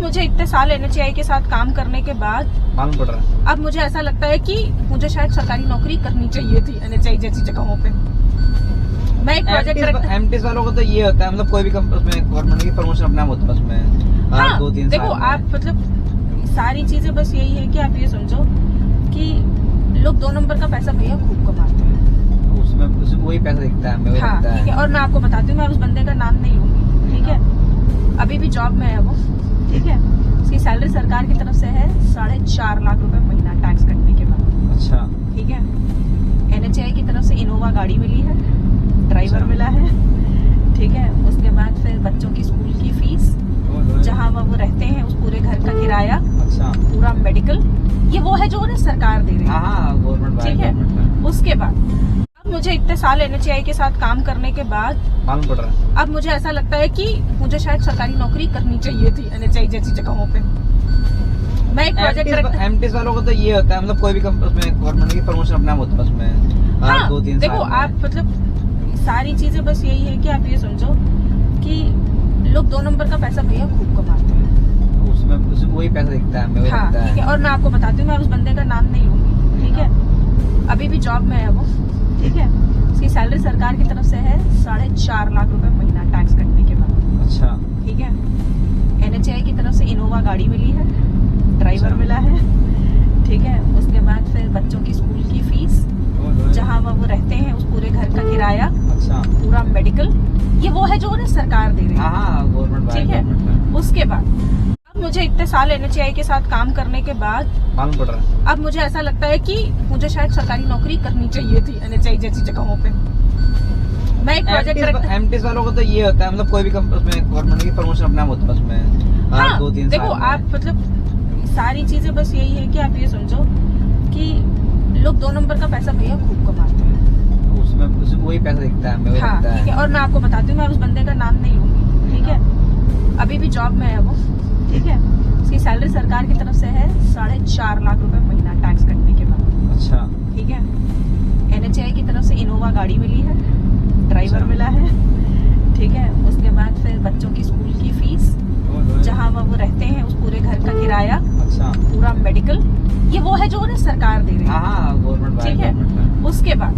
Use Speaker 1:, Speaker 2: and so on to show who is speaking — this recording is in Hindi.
Speaker 1: मुझे इतने साल एनएचएआई के साथ काम करने के बाद
Speaker 2: मालूम पड़ रहा है।
Speaker 1: अब मुझे ऐसा लगता है कि मुझे शायद सरकारी नौकरी करनी चाहिए थी एनएचएआई जैसी जगहों पे। मैं एक प्रोजेक्ट डायरेक्टर।
Speaker 2: एमटीएस वालों को तो ये होता है, मतलब कोई भी उसमें गवर्नमेंट की प्रमोशन अपने आप होता है उसमें।
Speaker 1: हाँ,
Speaker 2: 2-3
Speaker 1: देखो आप मतलब सारी चीजें बस यही है कि आप ये समझो कि लोग 2 नंबर का पैसा भैया खूब कमाते हैं,
Speaker 2: उसमें वही पैसा दिखता है हमें।
Speaker 1: हाँ ठीक है। और मैं आपको बताती हूँ, मैं उस बंदे का नाम नहीं लूंगी, ठीक है। अभी भी जॉब में है वो, ठीक है। उसकी सैलरी सरकार की तरफ से है 4.5 लाख रुपए महीना टैक्स कटने के बाद।
Speaker 2: अच्छा,
Speaker 1: ठीक है। एनएचएआई की तरफ से इनोवा गाड़ी मिली है, ड्राइवर मिला है, ठीक है। उसके बाद फिर बच्चों की स्कूल की फीस, जहाँ वो रहते हैं उस पूरे घर का किराया,
Speaker 2: अच्छा,
Speaker 1: पूरा मेडिकल, ये वो है जो उन्हें सरकार दे रही है,
Speaker 2: गवर्नमेंट।
Speaker 1: ठीक है। उसके बाद अब मुझे इतने साल एनएचएआई के साथ काम करने के बाद
Speaker 2: मालूम पड़ रहा है।
Speaker 1: अब मुझे ऐसा लगता है कि मुझे शायद सरकारी नौकरी करनी चाहिए थी एनएचएआई जैसी जगहों पे। मैं एक प्रोजेक्ट डायरेक्टर।
Speaker 2: एमटीएस वालों को तो ये होता है, मतलब कोई भी उसमें गवर्नमेंट की प्रमोशन अपने आप होता है उसमें।
Speaker 1: हाँ,
Speaker 2: 2-3
Speaker 1: देखो आप मतलब सारी चीजें बस यही है कि आप ये समझो कि लोग 2 नंबर का पैसा भैया खूब कमाते हैं,
Speaker 2: उसमें वही पैसा दिखता है हमें।
Speaker 1: हाँ ठीक है। और मैं आपको बताती हूँ, मैं उस बंदे का नाम नहीं लूंगी, ठीक है। अभी भी जॉब में है वो, ठीक है। उसकी सैलरी सरकार की तरफ से है 4.5 लाख रुपए महीना टैक्स कटने के बाद।
Speaker 2: अच्छा,
Speaker 1: ठीक है। एनएचएआई की तरफ से इनोवा गाड़ी मिली है, ड्राइवर मिला है, ठीक है। उसके बाद फिर बच्चों की स्कूल की फीस, जहाँ वो रहते हैं उस पूरे घर का किराया,
Speaker 2: अच्छा,
Speaker 1: पूरा मेडिकल, ये वो है जो उन्हें सरकार दे रही है,
Speaker 2: गवर्नमेंट।
Speaker 1: ठीक है। उसके बाद अब मुझे इतने साल एनएचएआई के साथ काम करने के बाद
Speaker 2: मालूम पड़ रहा है।
Speaker 1: अब मुझे ऐसा लगता है कि मुझे शायद सरकारी नौकरी करनी चाहिए थी एनएचएआई जैसी जगहों पे। मैं एक प्रोजेक्ट डायरेक्टर।
Speaker 2: एमटीएस वालों को तो ये होता है, मतलब कोई भी उसमें गवर्नमेंट की प्रमोशन अपने आप होता है उसमें।
Speaker 1: हाँ,
Speaker 2: 2-3
Speaker 1: देखो आप मतलब सारी चीजें बस यही है कि आप ये समझो कि लोग 2 नंबर का पैसा भैया खूब कमाते हैं,
Speaker 2: उसमें वही पैसा दिखता है हमें।
Speaker 1: हाँ ठीक है। और मैं आपको बताती हूँ, मैं उस बंदे का नाम नहीं लूंगी, ठीक है। अभी भी जॉब में है वो, ठीक है। उसकी सैलरी सरकार की तरफ से है 4.5 लाख रुपए महीना टैक्स कटने के बाद।
Speaker 2: अच्छा,
Speaker 1: ठीक है। एनएचएआई की तरफ से इनोवा गाड़ी मिली है, ड्राइवर मिला है, ठीक है। उसके बाद फिर बच्चों की स्कूल की फीस, जहाँ वो रहते हैं उस पूरे घर का किराया,
Speaker 2: अच्छा,
Speaker 1: पूरा मेडिकल, ये वो है जो उन्हें सरकार दे रही है,
Speaker 2: गवर्नमेंट।
Speaker 1: ठीक है। उसके बाद